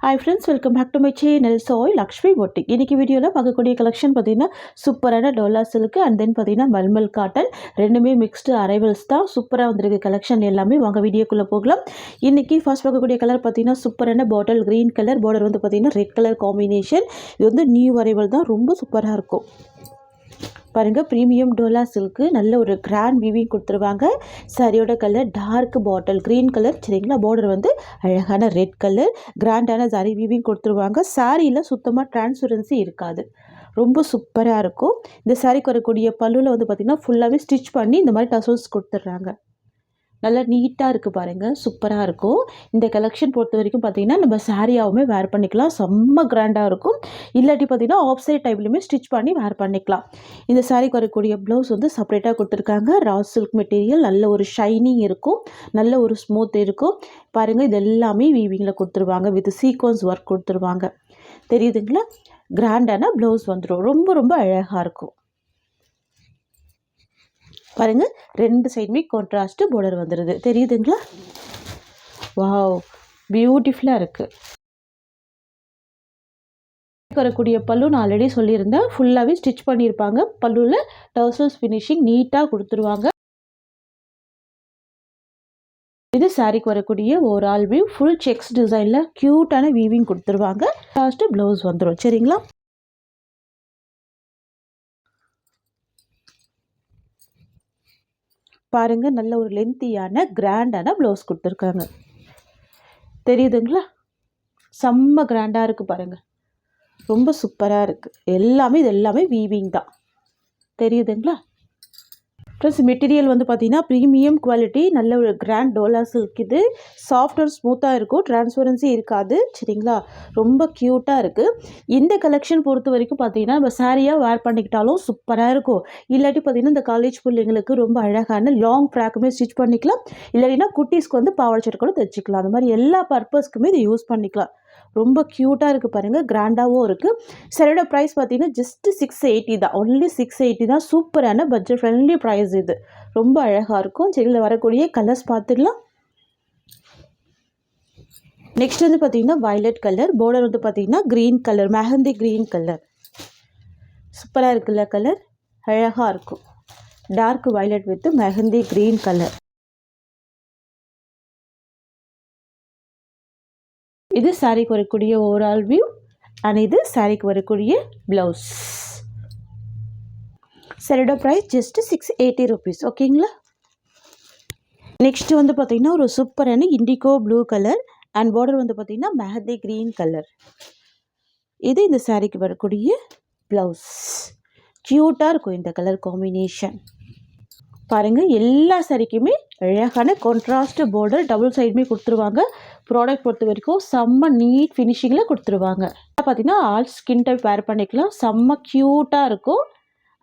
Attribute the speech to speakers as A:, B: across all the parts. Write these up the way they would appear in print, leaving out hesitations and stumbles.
A: Hi friends, welcome back to my channel. So, Lakshmi Boutique. இன்னைக்கு வீடியோல பார்க்கக்கூடிய collection பார்த்தீங்கன்னா சூப்பரான டோலா சில்க் அண்ட் தென் பார்த்தீங்கன்னா மல்மல் காட்டன் ரெண்டுமே மிக்ஸ்டு அரைவல்ஸ் தான் சூப்பராக வந்திருக்கு கலெக்ஷன் எல்லாமே. வாங்க வீடியோக்குள்ளே போகலாம். இன்னைக்கு ஃபர்ஸ்ட் பார்க்கக்கூடிய கலர் பார்த்தீங்கன்னா சூப்பரான பாட்டில் கிரீன் கலர், பார்டர் வந்து பார்த்தீங்கன்னா ரெட் கலர் காம்பினேஷன். இது வந்து நியூ அரைவல் தான், ரொம்ப சூப்பராக இருக்கும். பாருங்கள், ப்ரீமியம் டோலா சில்க்கு நல்ல ஒரு கிராண்ட் வீவிங் கொடுத்துருவாங்க. சாரியோட colour dark bottle green colour, சரிங்களா. பார்டர் வந்து அழகான ரெட் கலர், கிராண்டான சாரி வீவிங் கொடுத்துருவாங்க. சாரியில் சுத்தமாக டிரான்ஸ்பரன்சி இருக்காது, ரொம்ப சூப்பராக இருக்கும். இந்த சாரிக்கு வரக்கூடிய பல்லுவில் வந்து பார்த்திங்கன்னா ஃபுல்லாகவே ஸ்டிச் பண்ணி இந்த மாதிரி டசல்ஸ் கொடுத்துட்றாங்க. நல்லா நீட்டாக இருக்குது பாருங்கள், சூப்பராக இருக்கும். இந்த கலெக்ஷன் பொறுத்த வரைக்கும் பார்த்திங்கன்னா நம்ம சாரியாகவுமே வேர் பண்ணிக்கலாம், செம்ம கிராண்டாக இருக்கும். இல்லாட்டி பார்த்திங்கன்னா ஆஃப் சைட் டைப்லையுமே ஸ்டிச் பண்ணி வேர் பண்ணிக்கலாம். இந்த சாரிக்கு வரக்கூடிய ப்ளவுஸ் வந்து செப்பரேட்டாக கொடுத்துருக்காங்க. ரா சில்க் மெட்டீரியல், நல்ல ஒரு ஷைனிங் இருக்கும், நல்ல ஒரு ஸ்மூத் இருக்கும். பாருங்கள், இது எல்லாமே வீவிங்கில் கொடுத்துருவாங்க, வித் சீக்வன்ஸ் ஒர்க் கொடுத்துருவாங்க. தெரியுதுங்களா? கிராண்டான ப்ளவுஸ் வந்துடும், ரொம்ப ரொம்ப அழகாக இருக்கும். பாருங்கள், ரெண்டு சைடுமே கான்ட்ராஸ்ட் பார்டர் வந்துடுது, தெரியுதுங்களா? வாவ், பியூட்டிஃபுல்லாக இருக்குது. வரக்கூடிய பல்லு நான் ஆல்ரெடி சொல்லியிருந்தேன், ஃபுல்லாகவே ஸ்டிச் பண்ணியிருப்பாங்க. பல்லுவில் டர்சல்ஸ் ஃபினிஷிங் நீட்டாக கொடுத்துருவாங்க. இது சாரிக்கு வரக்கூடிய ஓவரால் வியூ. ஃபுல் செக்ஸ் டிசைனில் க்யூட்டான வீவிங் கொடுத்துருவாங்க. லாஸ்ட்டு ப்ளவுஸ் வந்துடும், சரிங்களா. பாருங்கள், நல்ல ஒரு லென்த்தியான கிராண்டான ப்ளவுஸ் கொடுத்துருக்காங்க. தெரியுதுங்களா? செம்ம கிராண்டாக இருக்குது பாருங்கள், ரொம்ப சூப்பராக இருக்குது. இது எல்லாமே வீவிங் தான், தெரியுதுங்களா. ப்ளஸ் மெட்டீரியல் வந்து பார்த்திங்கன்னா ப்ரீமியம் குவாலிட்டி, நல்ல ஒரு கிராண்ட் டோலா சில்க். இது சாஃப்ட் அண்ட் ஸ்மூத்தாக இருக்கும், டிரான்ஸ்பரன்சி இருக்காது, சரிங்களா. ரொம்ப க்யூட்டாக இருக்குது. இந்த கலெக்ஷன் பொறுத்த வரைக்கும் பார்த்திங்கன்னா நம்ம சாரியாக வேர் பண்ணிக்கிட்டாலும் சூப்பராக இருக்கும். இல்லாட்டி பார்த்திங்கன்னா இந்த காலேஜ் பிள்ளைங்களுக்கு ரொம்ப அழகான லாங் ஃப்ராக்குமே ஸ்டிச் பண்ணிக்கலாம். இல்லாட்டினா குட்டீஸ்க்கு வந்து பாவாடை சட்டை கூட தைச்சிக்கலாம். அந்த மாதிரி எல்லா பர்பஸ்க்குமே இதை யூஸ் பண்ணிக்கலாம். ரொம்ப க்யூட்டாக இருக்குது பாருங்கள், கிராண்டாகவும் இருக்குது. சரியோட ப்ரைஸ் பார்த்தீங்கன்னா ஜஸ்ட் 680 தான், ஒன்லி 680 தான். சூப்பரான பட்ஜெட் ஃப்ரெண்ட்லி ப்ரைஸ் இது, ரொம்ப அழகாக இருக்கும். சரியில் வரக்கூடிய கலர்ஸ் பார்த்துடலாம். நெக்ஸ்ட் வந்து பார்த்திங்கன்னா வயலட் கலர், பார்டர் வந்து பார்த்திங்கன்னா green colour, mehndi green colour. சூப்பராக இருக்குல்ல கலர், அழகாக இருக்கும். Dark violet with mehndi green colour. இது சாரிக்கு வரக்கூடிய ஓவரால் வியூ அண்ட் இது சாரிக்கு வரக்கூடிய ப்ளவுஸ். சாரியோட ப்ரைஸ் ஜஸ்ட் 680 rupees, ஓகேங்களா. நெக்ஸ்ட் வந்து பார்த்திங்கன்னா ஒரு சூப்பரான indigo blue colour and border வந்து பார்த்திங்கன்னா மெஹந்தி க்ரீன் கலர். இது இந்த சாரிக்கு வரக்கூடிய ப்ளவுஸ். க்யூட்டாக இருக்கும் இந்த கலர் காம்பினேஷன். பாருங்கள், எல்லா சாரிக்குமே அழகான கான்ட்ராஸ்ட் பார்டர் டபுள் சைடுமே கொடுத்துருவாங்க. ப்ராடக்ட் பொறுத்த வரைக்கும் செம்ம நீட் ஃபினிஷிங்கில் கொடுத்துருவாங்க. பார்த்தீங்கன்னா ஆல் ஸ்கின் டைப் வேர் பண்ணிக்கலாம், செம்ம க்யூட்டாக இருக்கும்.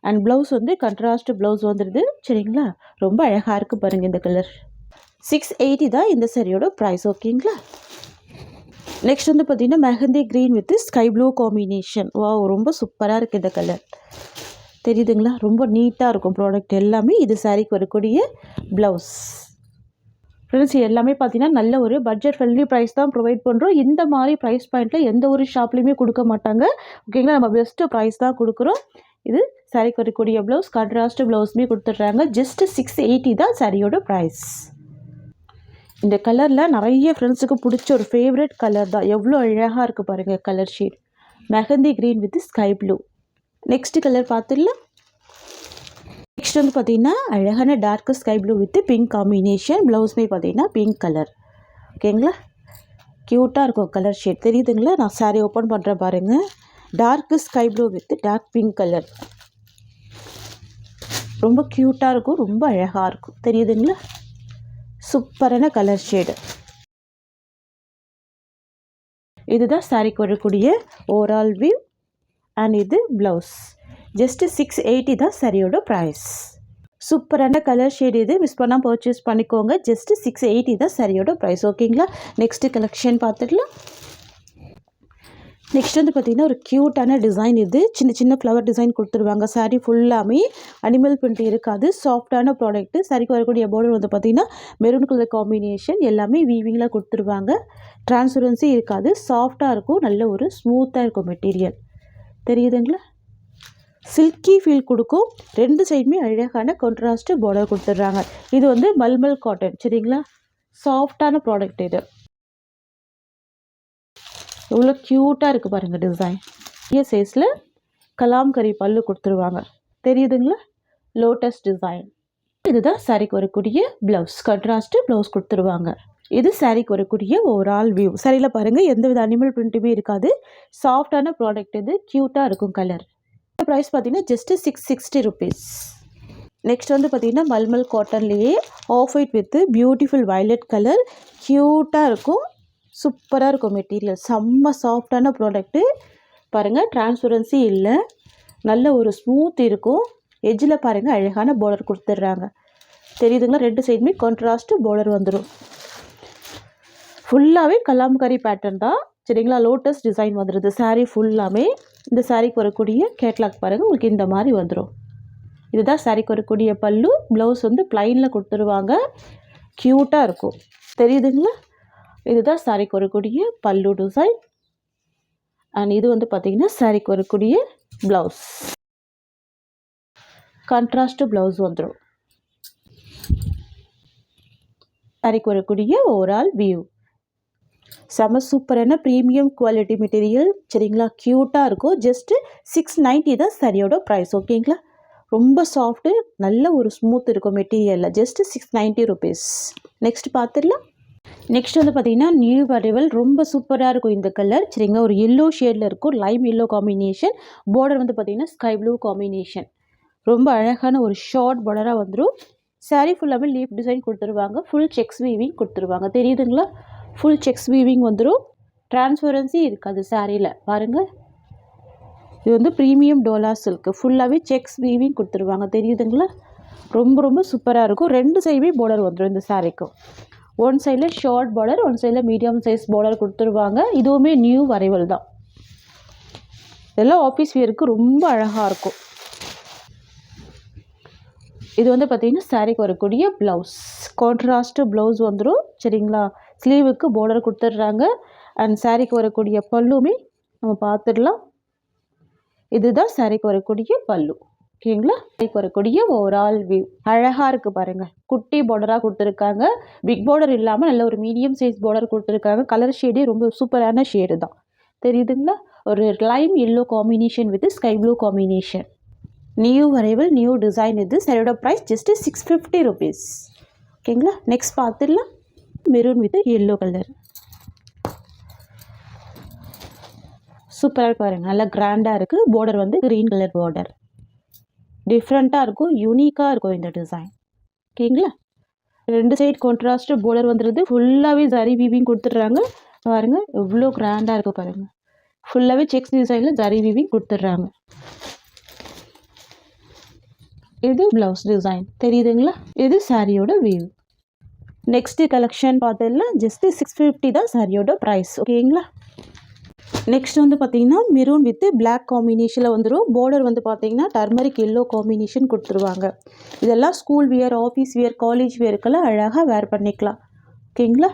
A: அண்ட் ப்ளவுஸ் வந்து கண்ட்ராஸ்ட் ப்ளவுஸ் வந்துடுது, சரிங்களா. ரொம்ப அழகாக இருக்குது பாருங்கள் இந்த கலர். 680 தான் இந்த சாரியோட ப்ரைஸ், ஓகேங்களா. நெக்ஸ்ட் வந்து பார்த்திங்கன்னா mehndi green with sky blue combination. வா, ரொம்ப சூப்பராக இருக்குது இந்த கலர், தெரியுதுங்களா. ரொம்ப நீட்டாக இருக்கும் ப்ராடக்ட் எல்லாமே. இது சாரிக்கு வரக்கூடிய ப்ளவுஸ். ஃப்ரெண்ட்ஸ், எல்லாமே பார்த்தீங்கன்னா நல்ல ஒரு பட்ஜெட் ஃப்ரெண்ட்லி ப்ரைஸ் தான் ப்ரொவைட் பண்ணுறோம். இந்த மாதிரி ப்ரைஸ் பாயிண்ட்டில் எந்த ஒரு ஷாப்லேயுமே கொடுக்க மாட்டாங்க, ஓகேங்களா. நம்ம பெஸ்ட்டு ப்ரைஸ் தான் கொடுக்குறோம். இது சாரிக்கு வரக்கூடிய ப்ளவுஸ், கான்ட்ராஸ்ட் ப்ளவுஸுமே கொடுத்துட்றாங்க. ஜஸ்ட் 680 தான் சாரியோட ப்ரைஸ். இந்த கலரில் நிறைய ஃப்ரெண்ட்ஸுக்கு பிடிச்ச ஒரு ஃபேவரட் கலர் தான். எவ்வளோ அழகாக இருக்குது பாருங்கள் colour shade, mehndi green with sky blue. Next colour பார்த்துடலாம். நெக்ஸ்ட் வந்து பார்த்திங்கன்னா அழகான dark sky blue with pink combination. ப்ளவுஸ்மே பார்த்திங்கன்னா பிங்க் கலர், ஓகேங்களா. க்யூட்டாக இருக்கும் கலர் ஷேட், தெரியுதுங்களா. நான் சாரி ஓப்பன் பண்ணுறேன் பாருங்கள். Dark sky blue with dark pink colour, ரொம்ப க்யூட்டாக இருக்கும், ரொம்ப அழகாக இருக்கும், தெரியுதுங்களா. சூப்பரான கலர் ஷேடு. இதுதான் சாரிக்கு வரக்கூடிய ஓவரால் வியூ அண்ட் இது ப்ளவுஸ். ஜஸ்ட் 680 தான் சாரியோட ப்ரைஸ். சூப்பரான கலர் ஷேட், இது மிஸ் பண்ணால் பர்ச்சேஸ் பண்ணிக்கோங்க. ஜஸ்ட் 680 தான் சாரியோட ப்ரைஸ், ஓகேங்களா. நெக்ஸ்ட்டு கலெக்ஷன் பார்த்துடலாம். நெக்ஸ்ட் வந்து பார்த்திங்கன்னா ஒரு க்யூட்டான டிசைன். இது சின்ன சின்ன ஃப்ளவர் டிசைன் கொடுத்துருவாங்க. சாரீ ஃபுல்லாமே அனிமல் பிரிண்ட் இருக்காது. சாஃப்டான ப்ராடக்ட்டு. சாரீக்கு வரக்கூடிய பார்டர் வந்து பார்த்திங்கன்னா மெரூன் கலர் காம்பினேஷன். எல்லாமே வீவிங்கில் கொடுத்துருவாங்க. டிரான்ஸ்பரன்சி இருக்காது. சாஃப்டாக இருக்கும். நல்ல ஒரு ஸ்மூத்தாக இருக்கும் மெட்டீரியல். தெரியுதுங்களா? சில்கி ஃபீல் கொடுக்கும். ரெண்டு சைடுமே அழகான கான்ட்ராஸ்ட் பார்டர் கொடுத்துட்றாங்க. இது வந்து மல்மல் காட்டன். சரிங்களா? சாஃப்டான ப்ராடக்ட் இது. எவ்வளோ க்யூட்டாக இருக்குது பாருங்கள் டிசைன். பெரிய சைஸில் கலாம்கரி பல்லு கொடுத்துருவாங்க. தெரியுதுங்களா? Lotus design. இதுதான் சாரீக்கு வரக்கூடிய ப்ளவுஸ். கான்ட்ராஸ்ட்டு ப்ளவுஸ் கொடுத்துருவாங்க. இது சாரீக்கு வரக்கூடிய ஓவரால் வியூ. சாரியில் பாருங்கள் எந்த வித அனிமல் பிரிண்ட்டுமே இருக்காது. சாஃப்டான ப்ராடக்ட் இது. க்யூட்டாக இருக்கும் கலர். ப்ரைஸ் பார்த்தீங்கன்னா ஜஸ்ட்டு 660 rupees. நெக்ஸ்ட் வந்து பார்த்திங்கன்னா மல்மல் காட்டன்லேயே off white with beautiful violet colour. க்யூட்டாக இருக்கும். சூப்பராக இருக்கும் மெட்டீரியல். செம்ம சாஃப்டான ப்ராடக்ட்டு. பாருங்கள் டிரான்ஸ்பரன்சி இல்லை. நல்ல ஒரு ஸ்மூத் இருக்கும். எஜ்ஜில் பாருங்கள் அழகான பார்டர் கொடுத்துட்றாங்க. தெரியுதுங்களா? ரெண்டு சைடுமே கான்ட்ராஸ்ட்டு பார்டர் வந்துடும். ஃபுல்லாகவே கலாம்கரி பேட்டர்ன் தான். சரிங்களா? லோட்டஸ் டிசைன் வந்துடுது சாரீ ஃபுல்லாமே. இந்த சாரீக்கு வரக்கூடிய கேட்லாக் பாருங்கள். உங்களுக்கு இந்த மாதிரி வந்துடும். இதுதான் சாரீக்கு வரக்கூடிய பல்லு. ப்ளவுஸ் வந்து ப்ளைனில் கொடுத்துருவாங்க. க்யூட்டாக இருக்கும். தெரியுதுங்களா? இதுதான் சாரீக்கு வரக்கூடிய பல்லு டிசைன். அண்ட் இது வந்து பார்த்திங்கன்னா சாரீக்கு வரக்கூடிய ப்ளவுஸ். கான்ட்ராஸ்ட்டு ப்ளவுஸ் வந்துடும். சாரீக்கு வரக்கூடிய ஓவரால் வியூ. செம சூப்பரான ப்ரீமியம் குவாலிட்டி மெட்டீரியல். சரிங்களா? க்யூட்டாக இருக்கும். ஜஸ்ட்டு 690 தான் சாரியோட ப்ரைஸ். ஓகேங்களா? ரொம்ப சாஃப்ட்டு. நல்ல ஒரு ஸ்மூத் இருக்கும் மெட்டீரியலில். Just 690 rupees. நெக்ஸ்ட் பார்த்துடலாம். நெக்ஸ்ட் வந்து பார்த்திங்கன்னா நியூ அரைவல். ரொம்ப சூப்பராக இருக்கும் இந்த கலர். சரிங்களா? ஒரு எல்லோ ஷேடில் இருக்கும். Lime yellow combination. பார்டர் வந்து பார்த்திங்கன்னா ஸ்கை ப்ளூ காம்பினேஷன். ரொம்ப அழகான ஒரு ஷார்ட் பார்டராக வந்துடும். சாரீ ஃபுல்லாகவே லீஃப் டிசைன் கொடுத்துருவாங்க. ஃபுல் செக்ஸ் வீவிங் கொடுத்துருவாங்க. தெரியுதுங்களா? ஃபுல் செக்ஸ் வீவிங் வந்துடும். டிரான்ஸ்பரன்சி இருக்காது சாரியில். பாருங்கள். இது வந்து ப்ரீமியம் டோலா சில்க்கு. ஃபுல்லாகவே செக்ஸ் வீவிங் கொடுத்துருவாங்க. தெரியுதுங்களா? ரொம்ப ரொம்ப சூப்பராக இருக்கும். ரெண்டு சைடுமே பார்டர் வந்துடும் இந்த சாரீக்கும். ஒன் சைடில் ஷார்ட் பார்டர், ஒன் சைடில் மீடியம் சைஸ் பார்டர் கொடுத்துருவாங்க. இதுவுமே நியூ அரைவல் தான். இதெல்லாம் ஆஃபீஸ் வியருக்கு ரொம்ப அழகாக இருக்கும். இது வந்து பார்த்திங்கன்னா சாரீக்கு வரக்கூடிய ப்ளவுஸ். கான்ட்ராஸ்ட்டு ப்ளவுஸ் வந்துடும். சரிங்களா? ஸ்லீவுக்கு பார்டர் கொடுத்துட்றாங்க. அண்ட் சாரீக்கு வரக்கூடிய பல்லுமே நம்ம பார்த்துடலாம். இதுதான் சாரீக்கு வரக்கூடிய பல்லு. ஓகேங்களா? சாரீக்கு வரக்கூடிய ஓவரால் வியூ. அழகாக இருக்குது பாருங்கள். குட்டி பார்டராக கொடுத்துருக்காங்க. பிக் பார்டர் இல்லாமல் நல்ல ஒரு மீடியம் சைஸ் பார்டர் கொடுத்துருக்காங்க. கலர் ஷேடே ரொம்ப சூப்பரான ஷேடு தான். தெரியுதுங்களா? ஒரு Lime yellow combination with sky blue combination. New arrival, new design. இது சாரியோட ப்ரைஸ் ஜஸ்ட்டு 650 rupees. ஓகேங்களா? நெக்ஸ்ட் பார்த்துடலாம். Maroon with yellow colour. சூப்பராக பாருங்கள். நல்லா கிராண்டாக இருக்குது. பார்டர் வந்து க்ரீன் கலர் பார்டர். டிஃப்ரெண்ட்டாக இருக்கும். யூனிக்காக இருக்கும் இந்த டிசைன். ஓகேங்களா? ரெண்டு சைடு கான்ட்ராஸ்ட் பார்டர் வந்துடுது. ஃபுல்லாகவே ஜரி வீவிங் கொடுத்துட்றாங்க. பாருங்கள் எவ்வளோ கிராண்டாக இருக்குது பாருங்கள். ஃபுல்லாகவே செக்ஸ் டிசைனில் ஜரி வீவிங் கொடுத்துட்றாங்க. இது ப்ளவுஸ் டிசைன். தெரியுதுங்களா? இது சாரியோட வியூ. நெக்ஸ்ட் கலெக்ஷன் பார்த்தீங்கன்னா ஜஸ்ட்டு 650 தான் சாரியோட ப்ரைஸ். ஓகேங்களா? நெக்ஸ்ட் வந்து பார்த்திங்கன்னா மெரூன் வித் பிளாக் காம்பினேஷனில் வந்துடும். பார்டர் வந்து பார்த்திங்கன்னா டர்மரிக் எல்லோ காம்பினேஷன் கொடுத்துருவாங்க. இதெல்லாம் school wear, office wear, college வியருக்கெல்லாம் அழகாக வேர் பண்ணிக்கலாம். ஓகேங்களா?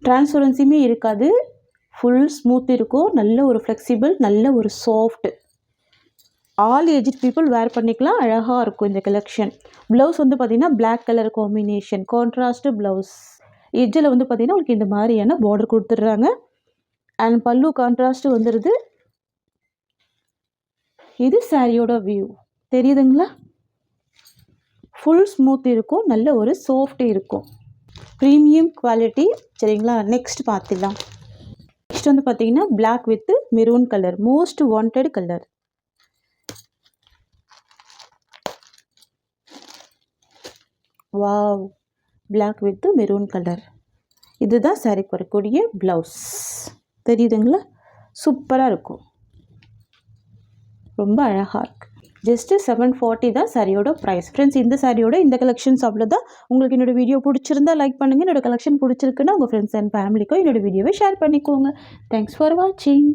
A: டிரான்ஸ்பரன்சியுமே இருக்காது. ஃபுல் ஸ்மூத் இருக்கும். நல்ல ஒரு ஃப்ளெக்சிபிள், நல்ல ஒரு soft. All age people wear பண்ணிக்கலாம். அழகாக இருக்கும் இந்த கலெக்ஷன். ப்ளவுஸ் வந்து பார்த்திங்கன்னா black colour combination. Contrast blouse. எஜ்ஜில் வந்து பார்த்திங்கன்னா உங்களுக்கு இந்த மாதிரியான பார்டர் கொடுத்துட்றாங்க. அண்ட் பல்லு கான்ட்ராஸ்ட்டு வந்துடுது. இது சாரியோட வியூ. தெரியுதுங்களா? ஃபுல் ஸ்மூத் இருக்கும். நல்ல ஒரு சாஃப்ட் இருக்கும். Premium quality. சரிங்களா? நெக்ஸ்ட் பார்த்துடலாம். நெக்ஸ்ட் வந்து பார்த்திங்கன்னா black with maroon colour. Most wanted colour. Wow! Black with maroon colour. இதுதான் சாரிக்கு வரக்கூடிய ப்ளவுஸ். தெரியுதுங்களா? சூப்பராக இருக்கும். ரொம்ப அழகாக இருக்குது. ஜஸ்ட்டு 740 தான் சாரியோட ப்ரைஸ். ஃப்ரெண்ட்ஸ், இந்த சாரியோட இந்த கலெக்ஷன்ஸ் அவ்வளோதான். உங்களுக்கு என்னோடய வீடியோ பிடிச்சிருந்தா லைக் பண்ணுங்கள். என்னோடய கலெக்ஷன் பிடிச்சிருக்குன்னா உங்கள் ஃப்ரெண்ட்ஸ் அண்ட் ஃபேமிலிக்கும் என்னோடய வீடியோவை ஷேர் பண்ணிக்கோங்க. தேங்க்ஸ் ஃபார் வாட்சிங்.